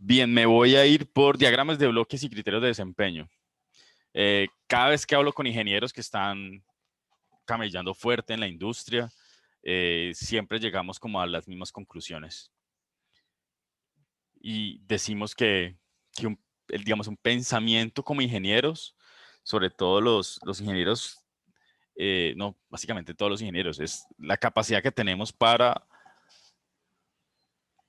Bien, me voy a ir por diagramas de bloques y criterios de desempeño. Cada vez que hablo con ingenieros que están camellando fuerte en la industria, siempre llegamos como a las mismas conclusiones. Y decimos que digamos, un pensamiento como ingenieros, sobre todo los ingenieros, no, básicamente todos los ingenieros, es la capacidad que tenemos para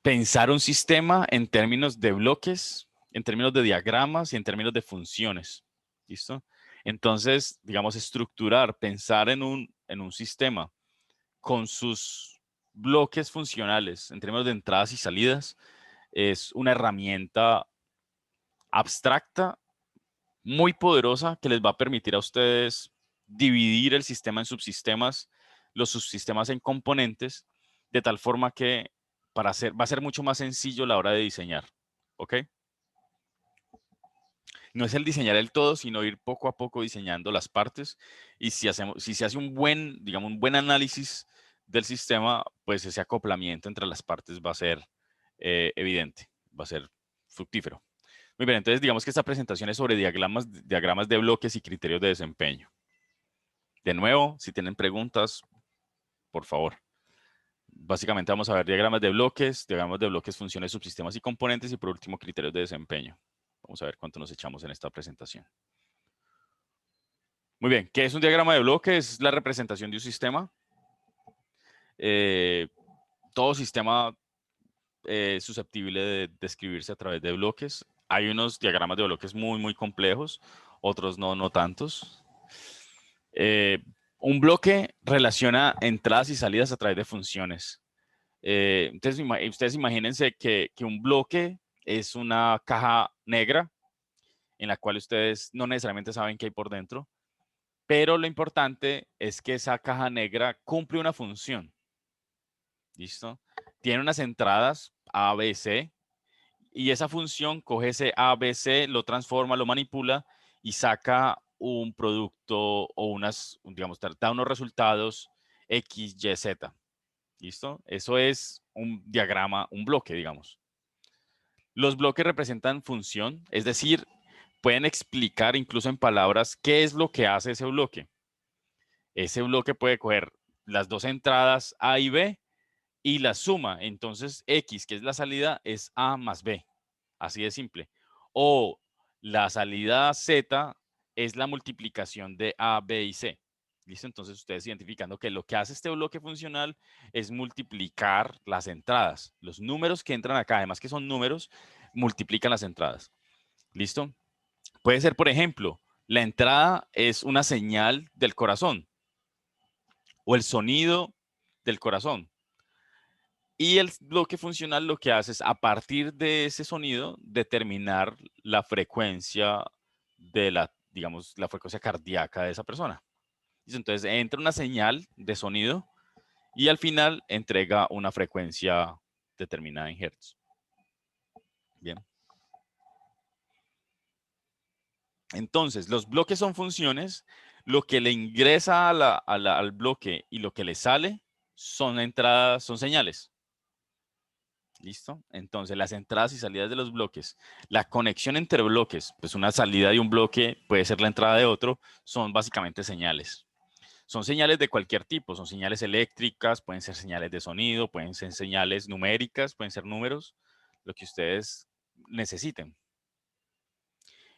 pensar un sistema en términos de bloques, en términos de diagramas y en términos de funciones. ¿Listo? Entonces, digamos, estructurar, pensar en un sistema con sus bloques funcionales en términos de entradas y salidas es una herramienta abstracta, muy poderosa, que les va a permitir a ustedes dividir el sistema en subsistemas, los subsistemas en componentes, de tal forma que va a ser mucho más sencillo a la hora de diseñar. ¿Ok? No es el diseñar el todo, sino ir poco a poco diseñando las partes. Y si se hace un buen, digamos, un buen análisis del sistema, pues ese acoplamiento entre las partes va a ser evidente, va a ser fructífero. Muy bien, entonces digamos que esta presentación es sobre diagramas de bloques y criterios de desempeño. De nuevo, si tienen preguntas, por favor. Básicamente vamos a ver diagramas de bloques, funciones, subsistemas y componentes y por último criterios de desempeño. Vamos a ver cuánto nos echamos en esta presentación. Muy bien, ¿qué es un diagrama de bloques? Es la representación de un sistema. Todo sistema es susceptible de describirse a través de bloques. Hay unos diagramas de bloques muy complejos, otros no tantos. Un bloque relaciona entradas y salidas a través de funciones. Entonces, ustedes imagínense que un bloque es una caja negra en la cual ustedes no necesariamente saben qué hay por dentro, pero lo importante es que esa caja negra cumple una función. ¿Listo? Tiene unas entradas A, B, C, y esa función coge ese A, B, C, lo transforma, lo manipula y saca un producto o digamos, da unos resultados X, Y, Z. ¿Listo? Eso es un diagrama, un bloque, digamos. Los bloques representan función, es decir, pueden explicar incluso en palabras qué es lo que hace ese bloque. Ese bloque puede coger las dos entradas A y B y la suma. Entonces, X, que es la salida, es A más B. Así de simple. O la salida Z es la multiplicación de A, B y C. ¿Listo? Entonces, ustedes identificando que lo que hace este bloque funcional es multiplicar las entradas. Los números que entran acá, además que son números, multiplican las entradas. ¿Listo? Puede ser, por ejemplo, la entrada es una señal del corazón o el sonido del corazón. Y el bloque funcional lo que hace es, a partir de ese sonido, determinar la frecuencia de digamos, la frecuencia cardíaca de esa persona. Entonces, entra una señal de sonido y al final entrega una frecuencia determinada en hertz. Bien. Entonces, los bloques son funciones. Lo que le ingresa al bloque y lo que le sale son entradas, son señales. ¿Listo? Entonces, las entradas y salidas de los bloques, la conexión entre bloques, pues una salida de un bloque puede ser la entrada de otro, son básicamente señales. Son señales de cualquier tipo, son señales eléctricas, pueden ser señales de sonido, pueden ser señales numéricas, pueden ser números, lo que ustedes necesiten.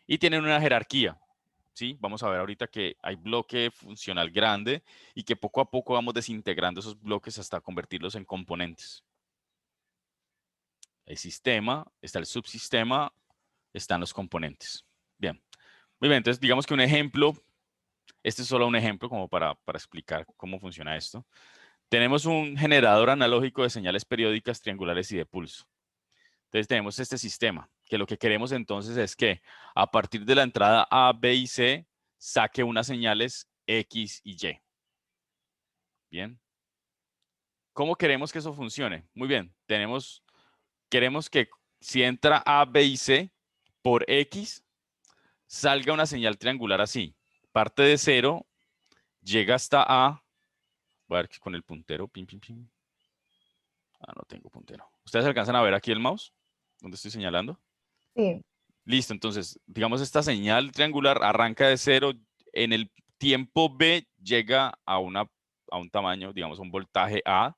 Y tienen una jerarquía, ¿sí? Vamos a ver ahorita que hay bloque funcional grande y que poco a poco vamos desintegrando esos bloques hasta convertirlos en componentes. El sistema, está el subsistema, están los componentes. Bien, muy bien, entonces digamos que un ejemplo, este es solo un ejemplo como para explicar cómo funciona esto. Tenemos un generador analógico de señales periódicas, triangulares y de pulso. Entonces tenemos este sistema, que lo que queremos entonces es que a partir de la entrada A, B y C, saque unas señales X y Y. Bien. ¿Cómo queremos que eso funcione? Muy bien, queremos que si entra A, B y C por X, salga una señal triangular así. Parte de 0, llega hasta A. Voy a ver con el puntero. Pim, pim, pim. Ah, no tengo puntero. ¿Ustedes alcanzan a ver aquí el mouse? ¿Dónde estoy señalando? Sí. Listo, entonces, digamos, esta señal triangular arranca de 0, en el tiempo B llega a un tamaño, digamos, un voltaje A,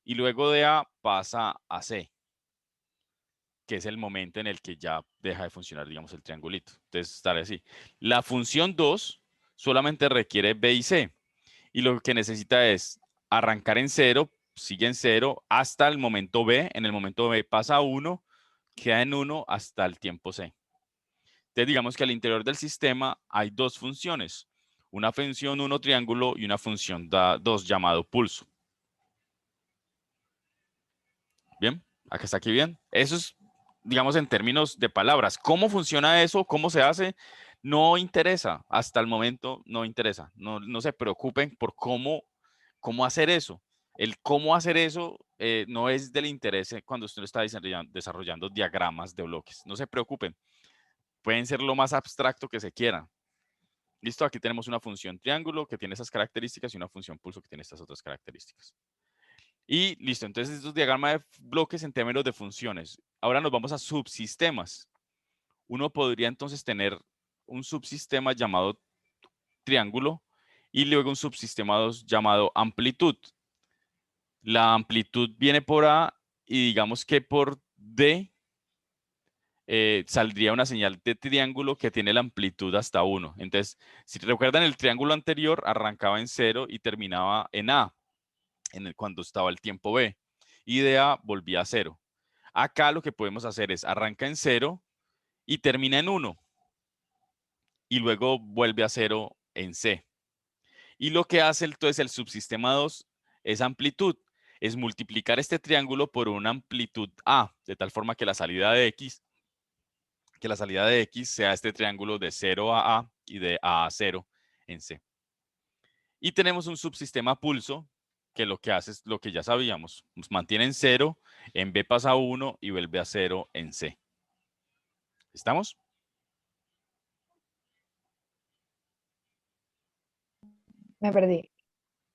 y luego de A pasa a C, que es el momento en el que ya deja de funcionar, digamos, el triangulito. Entonces, estará así. La función 2 solamente requiere B y C, y lo que necesita es arrancar en 0, sigue en 0 hasta el momento B. En el momento B pasa a 1, queda en 1 hasta el tiempo C. Entonces, digamos que al interior del sistema hay dos funciones, una función 1 triángulo y una función 2 llamado pulso. Bien, acá está aquí bien. Eso es, digamos, en términos de palabras. ¿Cómo funciona eso? ¿Cómo se hace? No interesa. Hasta el momento no interesa. No se preocupen por cómo hacer eso. El cómo hacer eso no es del interés cuando usted está desarrollando diagramas de bloques. No se preocupen. Pueden ser lo más abstracto que se quieran. Listo, aquí tenemos una función triángulo que tiene esas características y una función pulso que tiene estas otras características. Y listo, entonces estos diagramas de bloques en términos de funciones. Ahora nos vamos a subsistemas. Uno podría entonces tener un subsistema llamado triángulo y luego un subsistema 2 llamado amplitud. La amplitud viene por A y digamos que por D saldría una señal de triángulo que tiene la amplitud hasta 1. Entonces, si recuerdan, el triángulo anterior arrancaba en 0 y terminaba en A, cuando estaba el tiempo B. Y de A volvía a 0. Acá lo que podemos hacer es arranca en 0 y termina en 1. Y luego vuelve a 0 en C. Y lo que hace entonces el subsistema 2 es amplitud. Es multiplicar este triángulo por una amplitud A, de tal forma que la salida de X sea este triángulo de 0 a A y de A a 0 en C. Y tenemos un subsistema pulso que lo que hace es lo que ya sabíamos. Nos mantiene en 0, en B pasa a 1 y vuelve a 0 en C. ¿Estamos? Me perdí.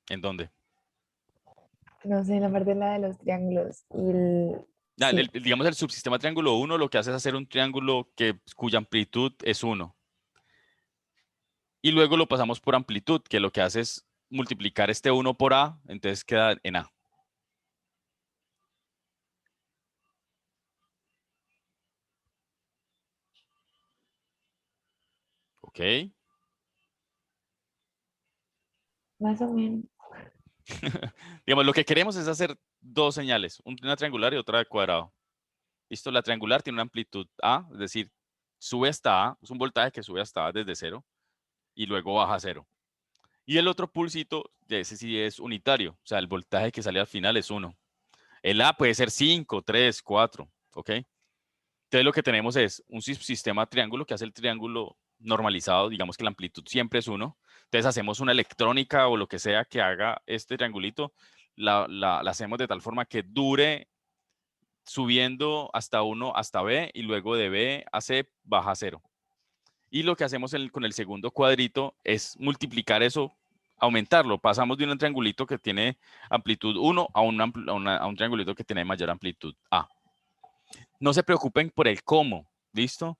¿En dónde? No sé, la parte de la de los triángulos. Y el... Sí. Digamos el subsistema triángulo 1 lo que hace es hacer un triángulo cuya amplitud es 1. Y luego lo pasamos por amplitud, que lo que hace es multiplicar este 1 por A, entonces queda en A. ¿Ok? Más o menos. Digamos, lo que queremos es hacer dos señales, una triangular y otra de cuadrado. Listo, la triangular tiene una amplitud A, es decir, sube hasta A, es un voltaje que sube hasta A desde 0 y luego baja a 0. Y el otro pulsito, ese sí es unitario, o sea, el voltaje que sale al final es 1. El A puede ser 5, 3, 4, ¿ok? Entonces lo que tenemos es un sistema triángulo que hace el triángulo normalizado, digamos que la amplitud siempre es 1. Entonces hacemos una electrónica o lo que sea que haga este triangulito, la hacemos de tal forma que dure subiendo hasta 1 hasta B y luego de B a C baja a 0. Y lo que hacemos con el segundo cuadrito es multiplicar eso, aumentarlo. Pasamos de un triangulito que tiene amplitud 1 a un triangulito que tiene mayor amplitud A. No se preocupen por el cómo, ¿listo?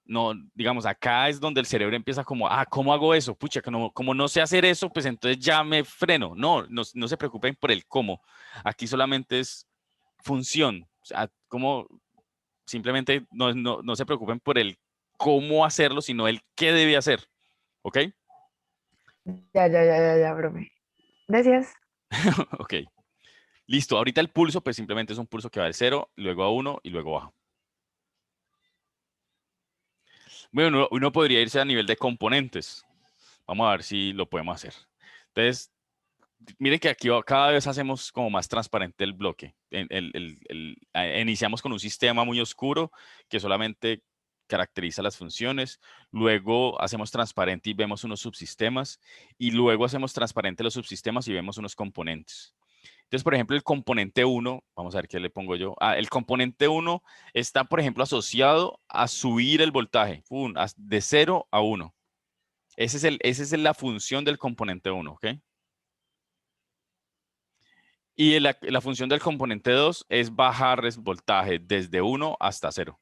No, digamos, acá es donde el cerebro empieza como, ¿cómo hago eso? Pucha, como no sé hacer eso, pues entonces ya me freno. No se preocupen por el cómo. Aquí solamente es función. O sea, como simplemente no se preocupen por el cómo hacerlo, sino el qué debe hacer. ¿Ok? Ya, profe. Gracias. Ok. Listo. Ahorita el pulso, pues simplemente es un pulso que va del 0, luego a 1 y luego baja. Bueno, uno podría irse a nivel de componentes. Vamos a ver si lo podemos hacer. Entonces, miren que aquí cada vez hacemos como más transparente el bloque. Iniciamos con un sistema muy oscuro que solamente caracteriza las funciones, luego hacemos transparente y vemos unos subsistemas, y luego hacemos transparente los subsistemas y vemos unos componentes. Entonces, por ejemplo, el componente 1, vamos a ver qué le pongo yo. El componente 1 está, por ejemplo, asociado a subir el voltaje de 0 a 1. Esa es la función del componente 1, ¿ok? Y la función del componente 2 es bajar el voltaje desde 1 hasta 0.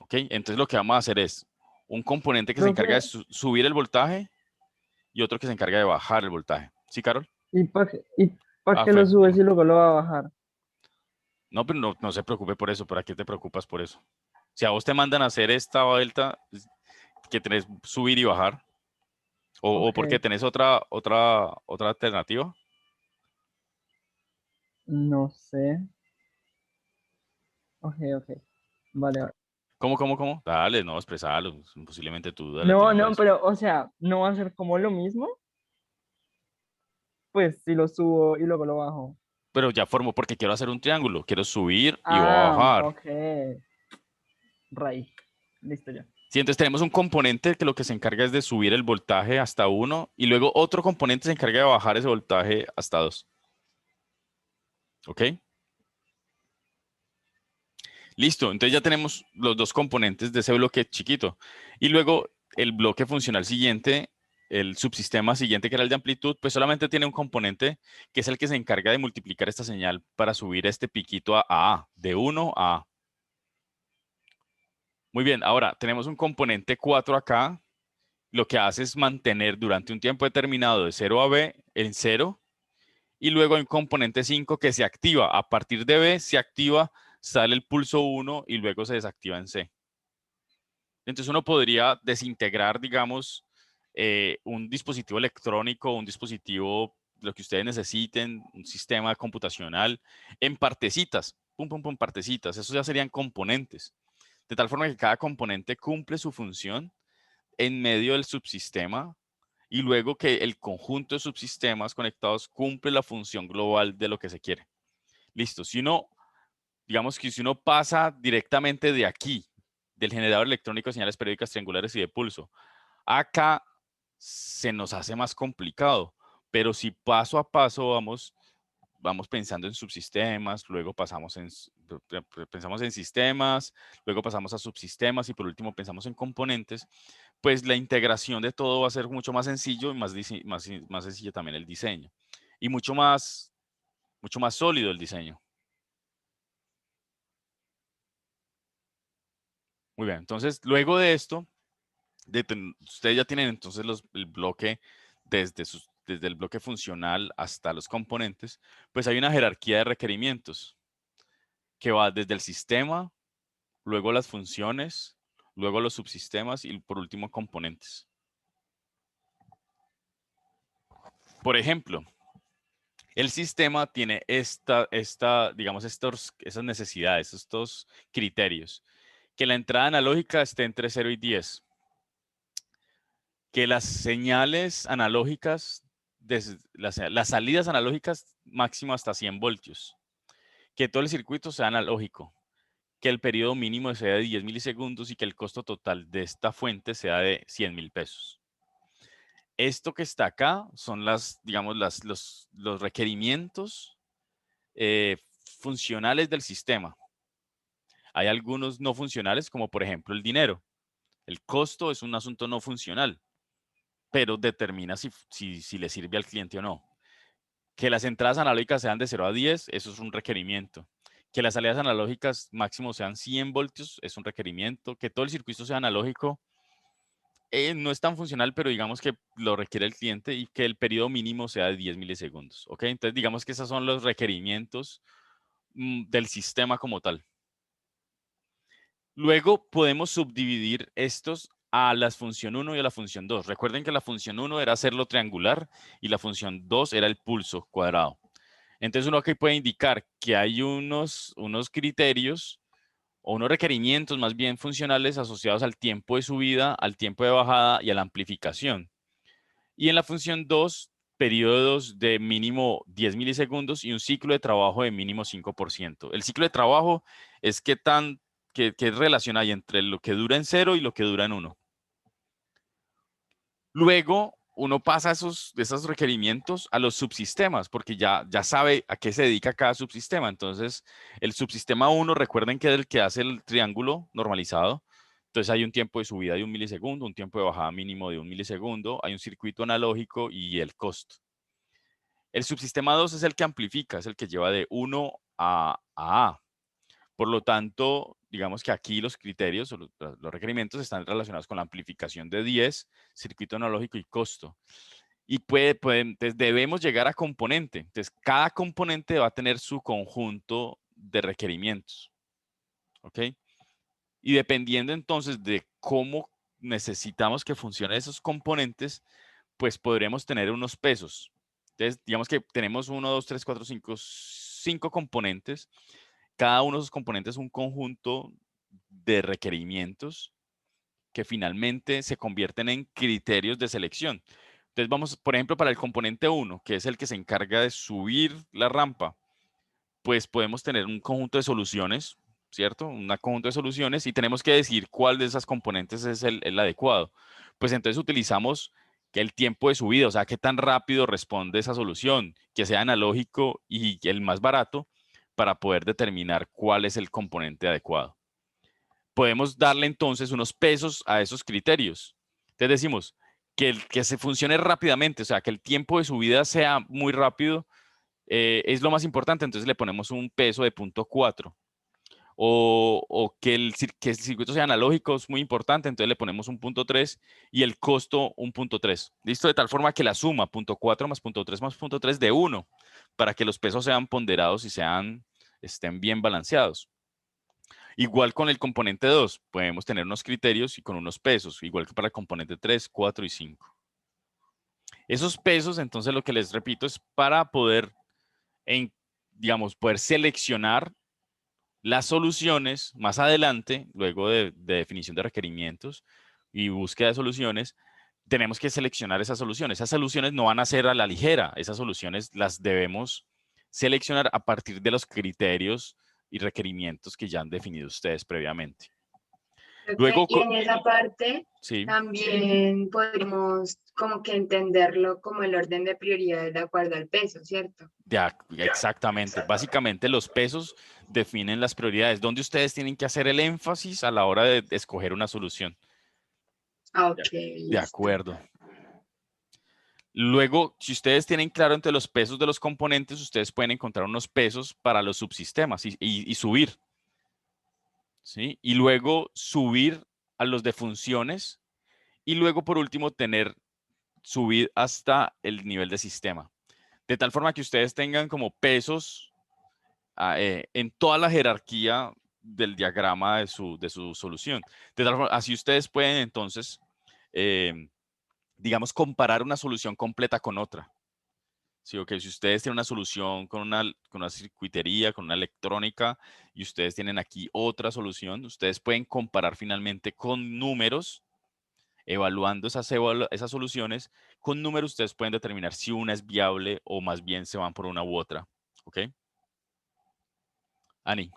¿Ok? Entonces lo que vamos a hacer es un componente que se encarga de Profe, subir el voltaje y otro que se encarga de bajar el voltaje. ¿Sí, Carol? ¿y para Ah, qué lo subes dime. y luego lo va a bajar? No, pero no se preocupe por eso. ¿Para qué te preocupas por eso? Si a vos te mandan a hacer esta vuelta, que tenés subir y bajar, o Ok, porque tenés otra alternativa. no sé. Ok, ok. Vale, vale. ¿Cómo? Dale, no, expresalo. Posiblemente tu duda la No, tienes no, razón. pero, o sea, ¿no va a ser como lo mismo? Pues si lo subo y luego lo bajo. Pero ya formo porque quiero hacer un triángulo. Quiero subir y voy a Ah, bajar. ok. Right. Listo ya. Sí, entonces tenemos un componente que lo que se encarga es de subir el voltaje hasta 1 y luego otro componente se encarga de bajar ese voltaje hasta 2. ¿Ok? Listo, entonces ya tenemos los dos componentes de ese bloque chiquito. Y luego el bloque funcional siguiente, el subsistema siguiente que era el de amplitud, pues solamente tiene un componente que es el que se encarga de multiplicar esta señal para subir este piquito a, de 1 a A. Muy bien, ahora tenemos un componente 4 acá. Lo que hace es mantener durante un tiempo determinado de 0 a B en 0. Y luego hay un componente 5 que se activa. A partir de B se activa, sale el pulso 1 y luego se desactiva en C. Entonces uno podría desintegrar, digamos, un dispositivo electrónico, un dispositivo, lo que ustedes necesiten, un sistema computacional, en partecitas, pum, pum, pum, partecitas. Esos ya serían componentes. De tal forma que cada componente cumple su función en medio del subsistema y luego que el conjunto de subsistemas conectados cumple la función global de lo que se quiere. Listo. Si uno, digamos que si uno pasa directamente de aquí, del generador electrónico de señales periódicas triangulares y de pulso, acá se nos hace más complicado. Pero si paso a paso vamos pensando en subsistemas, luego pensamos en sistemas, luego pasamos a subsistemas y por último pensamos en componentes, pues la integración de todo va a ser mucho más sencillo y más sencillo también el diseño. Y mucho más sólido el diseño. Muy bien, entonces luego de esto, ustedes ya tienen entonces el bloque desde el bloque funcional hasta los componentes, pues hay una jerarquía de requerimientos que va desde el sistema, luego las funciones, luego los subsistemas y por último componentes. Por ejemplo, el sistema tiene digamos, esas necesidades, estos criterios. Que la entrada analógica esté entre 0 y 10. Que las señales analógicas, las salidas analógicas máximo hasta 100 voltios. Que todo el circuito sea analógico. Que el periodo mínimo sea de 10 milisegundos y que el costo total de esta fuente sea de 100.000 pesos. Esto que está acá son digamos, los requerimientos funcionales del sistema. Hay algunos no funcionales, como por ejemplo el dinero. El costo es un asunto no funcional, pero determina si le sirve al cliente o no. Que las entradas analógicas sean de 0 a 10, eso es un requerimiento. Que las salidas analógicas máximo sean 100 voltios, es un requerimiento. Que todo el circuito sea analógico, no es tan funcional, pero digamos que lo requiere el cliente y que el periodo mínimo sea de 10 milisegundos. ¿Ok? Entonces digamos que esos son los requerimientos del sistema como tal. Luego podemos subdividir estos a la función 1 y a la función 2. Recuerden que la función 1 era hacerlo triangular y la función 2 era el pulso cuadrado. Entonces uno aquí puede indicar que hay unos criterios o unos requerimientos más bien funcionales asociados al tiempo de subida, al tiempo de bajada y a la amplificación. Y en la función 2, periodos de mínimo 10 milisegundos y un ciclo de trabajo de mínimo 5%. El ciclo de trabajo es qué relación hay entre lo que dura en 0 y lo que dura en 1. Luego, uno pasa de esos requerimientos a los subsistemas, porque ya sabe a qué se dedica cada subsistema. Entonces, el subsistema 1, recuerden que es el que hace el triángulo normalizado. Entonces, hay un tiempo de subida de 1 milisegundo, un tiempo de bajada mínimo de 1 milisegundo, hay un circuito analógico y el costo. El subsistema 2 es el que amplifica, es el que lleva de 1 a A. Por lo tanto, digamos que aquí los criterios o los requerimientos están relacionados con la amplificación de 10, circuito analógico y costo. Y entonces debemos llegar a componente. Entonces, cada componente va a tener su conjunto de requerimientos. ¿Ok? Y dependiendo entonces de cómo necesitamos que funcionen esos componentes, pues podremos tener unos pesos. Entonces, digamos que tenemos 1, 2, 3, 4, 5 componentes. Cada uno de esos componentes es un conjunto de requerimientos que finalmente se convierten en criterios de selección. Entonces vamos, por ejemplo, para el componente 1, que es el que se encarga de subir la rampa, pues podemos tener un conjunto de soluciones, ¿cierto? Un conjunto de soluciones y tenemos que decir cuál de esas componentes es el adecuado. Pues entonces utilizamos el tiempo de subida, o sea, qué tan rápido responde esa solución, que sea analógico y el más barato para poder determinar cuál es el componente adecuado. Podemos darle entonces unos pesos a esos criterios. Entonces decimos que se funcione rápidamente, o sea, que el tiempo de subida sea muy rápido, es lo más importante, entonces le ponemos un peso de 0.4. O que el circuito sea analógico es muy importante, entonces le ponemos un 0.3 y el costo un 0.3. ¿Listo? De tal forma que la suma 0.4 más 0.3 más 0.3 de 1, para que los pesos sean ponderados y estén bien balanceados. Igual con el componente 2, podemos tener unos criterios y con unos pesos, igual que para el componente 3, 4 y 5. Esos pesos, entonces, lo que les repito es para poder, digamos, poder seleccionar las soluciones más adelante, luego de definición de requerimientos y búsqueda de soluciones, tenemos que seleccionar esas soluciones. Esas soluciones no van a ser a la ligera, esas soluciones las debemos seleccionar a partir de los criterios y requerimientos que ya han definido ustedes previamente. Luego, y en esa parte sí, también podemos como que entenderlo como el orden de prioridades de acuerdo al peso, ¿cierto? exactamente. Básicamente los pesos definen las prioridades, donde ustedes tienen que hacer el énfasis a la hora de escoger una solución. Ok, De listo. acuerdo. Luego, si ustedes tienen claro entre los pesos de los componentes, ustedes pueden encontrar unos pesos para los subsistemas y subir. ¿Sí? Y luego subir a los de funciones. Y luego, por último, subir hasta el nivel de sistema. De tal forma que ustedes tengan como pesos en toda la jerarquía del diagrama de su solución. De tal forma, así ustedes pueden entonces, digamos, comparar una solución completa con otra. Sí, ok, si ustedes tienen una solución con una circuitería, con una electrónica, y ustedes tienen aquí otra solución, ustedes pueden comparar finalmente con números, evaluando esas soluciones, con números ustedes pueden determinar si una es viable o más bien se van por una u otra. ¿Ok? Ani.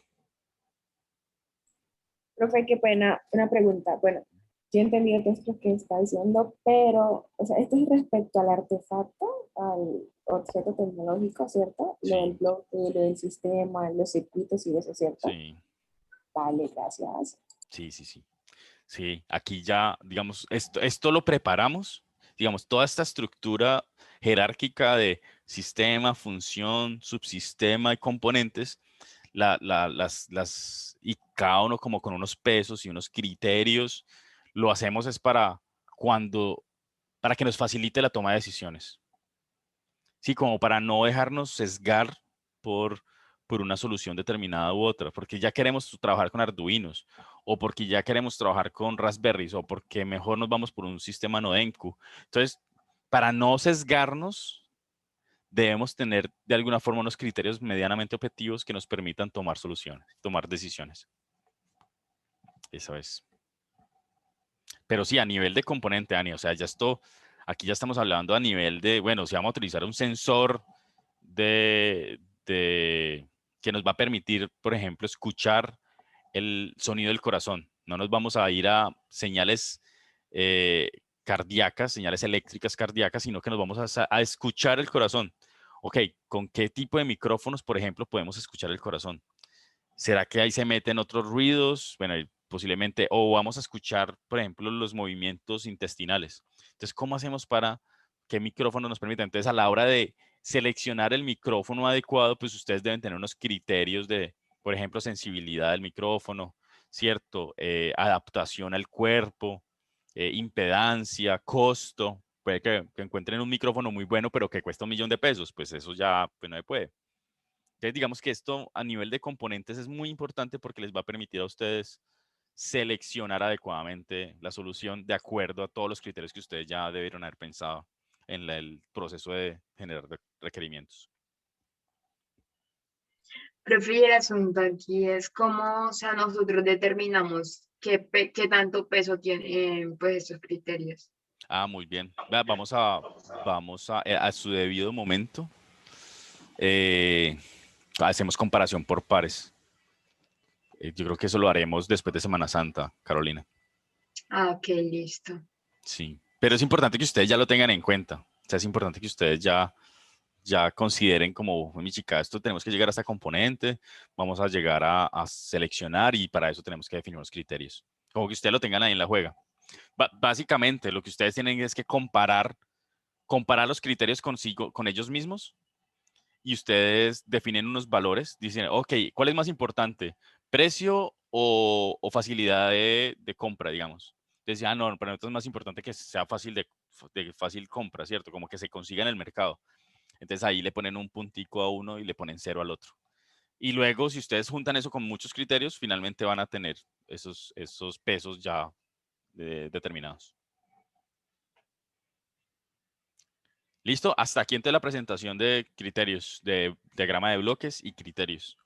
Profe, qué pena, una pregunta. Bueno, yo entendí el texto que está diciendo, pero, o sea, esto es respecto al artefacto, al objeto tecnológico, ¿cierto? Lo del Sí, bloque, lo del sistema, los circuitos y eso, ¿cierto? sí, Vale, gracias. sí, sí, sí. Sí, aquí ya, digamos, esto lo preparamos, digamos, toda esta estructura jerárquica de sistema, función, subsistema y componentes, y cada uno como con unos pesos y unos criterios, lo hacemos es para que nos facilite la toma de decisiones. Sí, como para no dejarnos sesgar por, por una solución determinada u otra, porque ya queremos trabajar con Arduinos, o porque ya queremos trabajar con Raspberries, o porque mejor nos vamos por un sistema Nodenku. Entonces, para no sesgarnos, debemos tener de alguna forma unos criterios medianamente objetivos que nos permitan tomar soluciones, tomar decisiones. Eso es. Pero sí, a nivel de componente, Ani, o sea, aquí ya estamos hablando a nivel de, bueno, si vamos a utilizar un sensor que nos va a permitir, por ejemplo, escuchar el sonido del corazón. No nos vamos a ir a señales cardíacas, señales eléctricas cardíacas, sino que nos vamos a escuchar el corazón. Ok, ¿con qué tipo de micrófonos, por ejemplo, podemos escuchar el corazón? ¿Será que ahí se meten otros ruidos? Bueno, posiblemente, o vamos a escuchar, por ejemplo, los movimientos intestinales. Entonces, ¿cómo hacemos para qué micrófono nos permita? Entonces, a la hora de seleccionar el micrófono adecuado, pues ustedes deben tener unos criterios de, por ejemplo, sensibilidad del micrófono, ¿cierto? Adaptación al cuerpo, impedancia, costo. Puede que encuentren un micrófono muy bueno, pero que cuesta $1.000.000, pues eso ya pues no se puede. Entonces, digamos que esto a nivel de componentes es muy importante porque les va a permitir a ustedes seleccionar adecuadamente la solución de acuerdo a todos los criterios que ustedes ya debieron haber pensado en el proceso de generar requerimientos. Profe, y el asunto aquí es cómo, o sea, nosotros determinamos qué tanto peso tienen pues estos criterios. Ah, muy bien. Vamos a su debido momento. Hacemos comparación por pares. Yo creo que eso lo haremos después de Semana Santa, Carolina. Ah, ok, listo. Sí. Pero es importante que ustedes ya lo tengan en cuenta. O sea, es importante que ustedes ya consideren como, mi chica, esto tenemos que llegar a esta componente, vamos a llegar a seleccionar y para eso tenemos que definir unos criterios. Como que ustedes lo tengan ahí en la juega. Básicamente, lo que ustedes tienen es que comparar los criterios con ellos mismos y ustedes definen unos valores. Dicen, ok, ¿cuál es más importante? ¿Precio o facilidad de compra, digamos? Decía, no, para nosotros es más importante que sea fácil de fácil compra, ¿cierto? Como que se consiga en el mercado. Entonces ahí le ponen un puntico a uno y le ponen 0 al otro. Y luego, si ustedes juntan eso con muchos criterios, finalmente van a tener esos pesos ya determinados. Listo, hasta aquí entonces la presentación de criterios, de diagrama de bloques y criterios.